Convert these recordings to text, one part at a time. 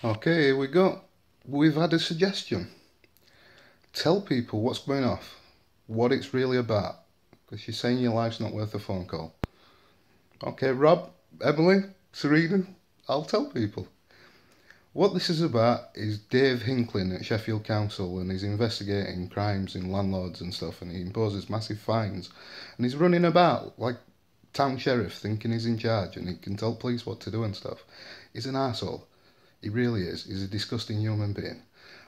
Okay, here we go. We've had a suggestion. Tell people what's going off, what it's really about, because you're saying your life's not worth a phone call. Okay, Rob, Emily, Serena, I'll tell people. What this is about is Dave Hickling at Sheffield Council, and he's investigating crimes in landlords and stuff, and he imposes massive fines, and he's running about like town sheriff thinking he's in charge and he can tell police what to do and stuff. He's an arsehole. He really is. He's a disgusting human being.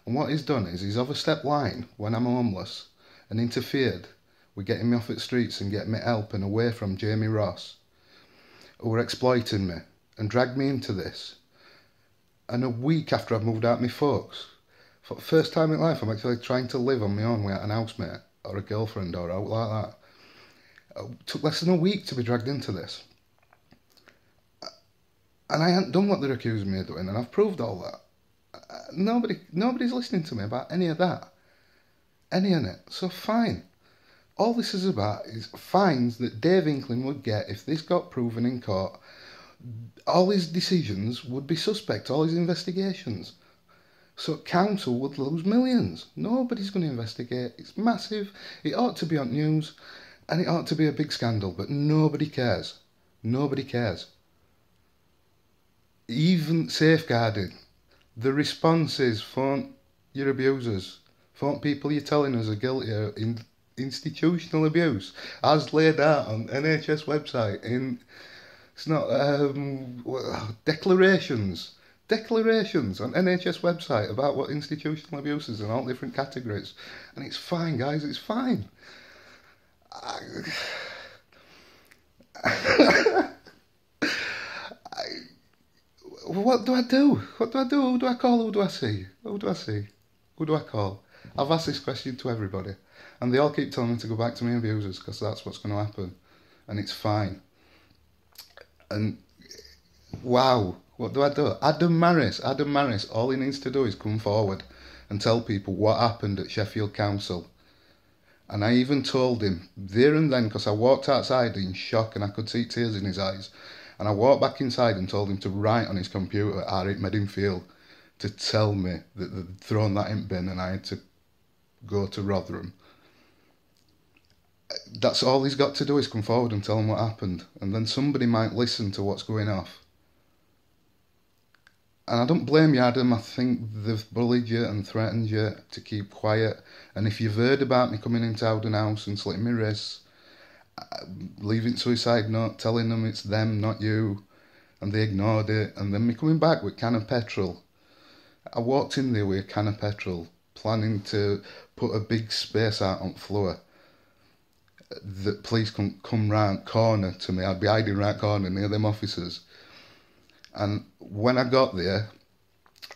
And what he's done is he's overstepped line when I'm homeless and interfered with getting me off at streets and getting me help and away from Jamie Ross, who were exploiting me, and dragged me into this. And a week after I've moved out my folks, for the first time in life, I'm actually trying to live on my own without an housemate or a girlfriend or out like that. It took less than a week to be dragged into this. And I hadn't done what they're accusing me of doing, and I've proved all that. Nobody's listening to me about any of that. Any of it. So fine. All this is about is fines that Dave Hickling would get if this got proven in court. All his decisions would be suspect, all his investigations. So council would lose millions. Nobody's going to investigate. It's massive. It ought to be on news, and it ought to be a big scandal, but nobody cares. Nobody cares. Even safeguarding. The response is phone your abusers. Phone people you're telling us are guilty of institutional abuse, as laid out on NHS website in... It's not declarations on NHS website about what institutional abuse is in all different categories, and it's fine, guys. It's fine. What do I do? What do I do? Who do I call? Who do I see? Who do I see? Who do I call? I've asked this question to everybody, and they all keep telling me to go back to my abusers because that's what's going to happen, and it's fine. And wow, what do I do? Adam Marris, all he needs to do is come forward and tell people what happened at Sheffield Council. And I even told him there and then, because I walked outside in shock and I could see tears in his eyes, and I walked back inside and told him to write on his computer how it made him feel, to tell me that they'd thrown that in bin and I had to go to Rotherham. That's all he's got to do, is come forward and tell him what happened, and then somebody might listen to what's going off. And I don't blame you, Adam. I think they've bullied you and threatened you to keep quiet, and if you've heard about me coming into Howden House and slitting my wrists, leaving suicide note telling them it's them, not you, and they ignored it, and then me coming back with a can of petrol. I walked in there with a can of petrol, planning to put a big space out on the floor. The police can come round corner to me. I'd be hiding right corner near them officers. And when I got there,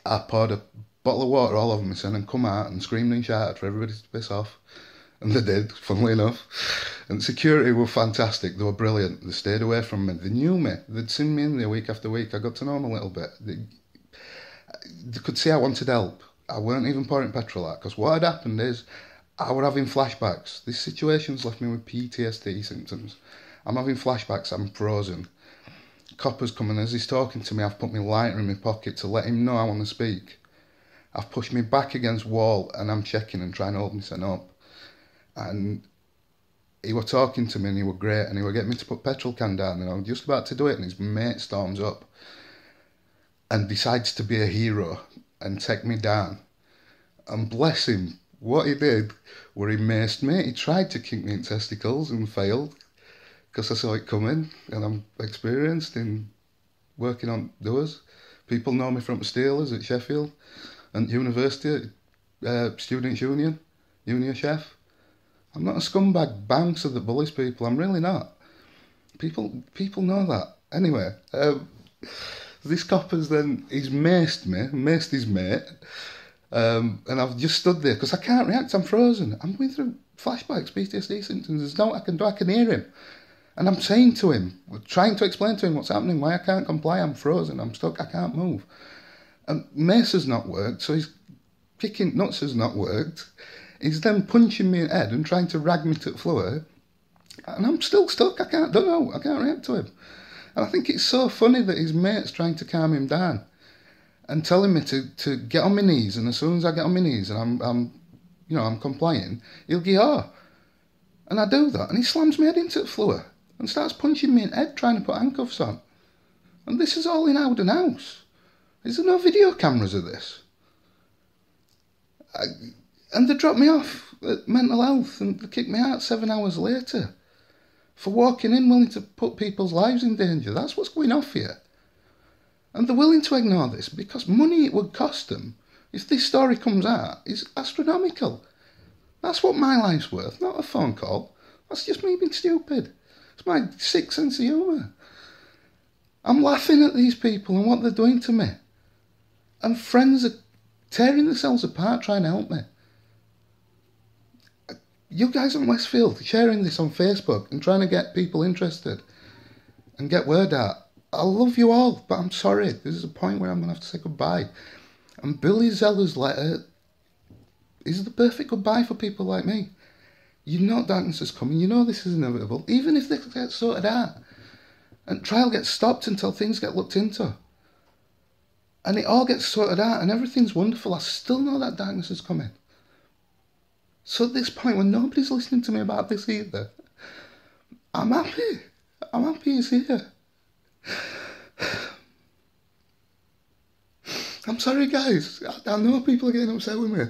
I poured a bottle of water all over myself and come out and screamed and shouted for everybody to piss off. And they did, funnily enough. And security were fantastic. They were brilliant. They stayed away from me. They knew me. They'd seen me in there week after week. I got to know them a little bit. They could see I wanted help. I weren't even pouring petrol out, because what had happened is I were having flashbacks. This situation's left me with PTSD symptoms. I'm having flashbacks. I'm frozen. Copper's coming. As he's talking to me, I've put my lighter in my pocket to let him know I want to speak. I've pushed me back against wall and I'm checking and trying to hold myself up. And he were talking to me and he were great, and he were getting me to put petrol can down, and I was just about to do it, and his mate storms up and decides to be a hero and take me down. And bless him, what he did were he maced me. He tried to kick me in testicles and failed, because I saw it coming, and I'm experienced in working on doors. People know me from Steelers at Sheffield and University, Students' Union, Union Chef. I'm not a scumbag bouncer that bullies people. I'm really not. People know that. Anyway, this copper's then, he's maced me, maced his mate, and I've just stood there because I can't react. I'm frozen. I'm going through flashbacks, PTSD symptoms. There's no what I can do. I can hear him. And I'm saying to him, trying to explain to him what's happening, why I can't comply. I'm frozen. I'm stuck. I can't move. And mace has not worked, so he's kicking nuts has not worked. He's then punching me in the head and trying to rag me to the floor. And I'm still stuck. I can't react to him. And I think it's so funny that his mate's trying to calm him down. and telling me to get on my knees, and as soon as I get on my knees and I'm complying, he'll go, oh. And I do that, and he slams my head into the floor and starts punching me in the head trying to put handcuffs on. And this is all in Howden House. Is there no video cameras of this? And they dropped me off at mental health and they kicked me out 7 hours later for walking in willing to put people's lives in danger. That's what's going off here. And they're willing to ignore this because money it would cost them if this story comes out is astronomical. That's what my life's worth, not a phone call. That's just me being stupid. It's my sick sense of humour. I'm laughing at these people and what they're doing to me. And friends are tearing themselves apart trying to help me. You guys in Westfield sharing this on Facebook and trying to get people interested and get word out. I love you all, but I'm sorry. This is a point where I'm going to have to say goodbye. And Billy Zeller's letter is the perfect goodbye for people like me. You know darkness is coming. You know this is inevitable. Even if this gets sorted out and trial gets stopped until things get looked into and it all gets sorted out and everything's wonderful, I still know that darkness is coming. So at this point when nobody's listening to me about this either, I'm happy. I'm happy he's here. I'm sorry guys. I know people are getting upset with me.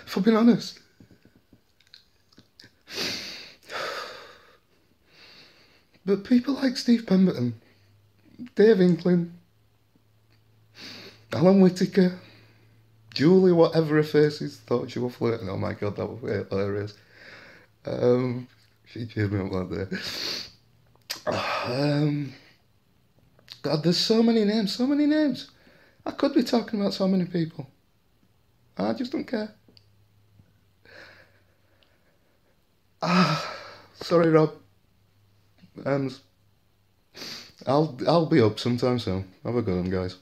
For being honest. But people like Steve Pemberton, Dave Hickling, Alan Whittaker, Julie, whatever her face is, thought she was flirting. Oh my god, that was hilarious. She cheered me up that day. God, there's so many names, so many names. I could be talking about so many people. I just don't care. Sorry, Rob. I'll be up sometime soon. Have a good one, guys.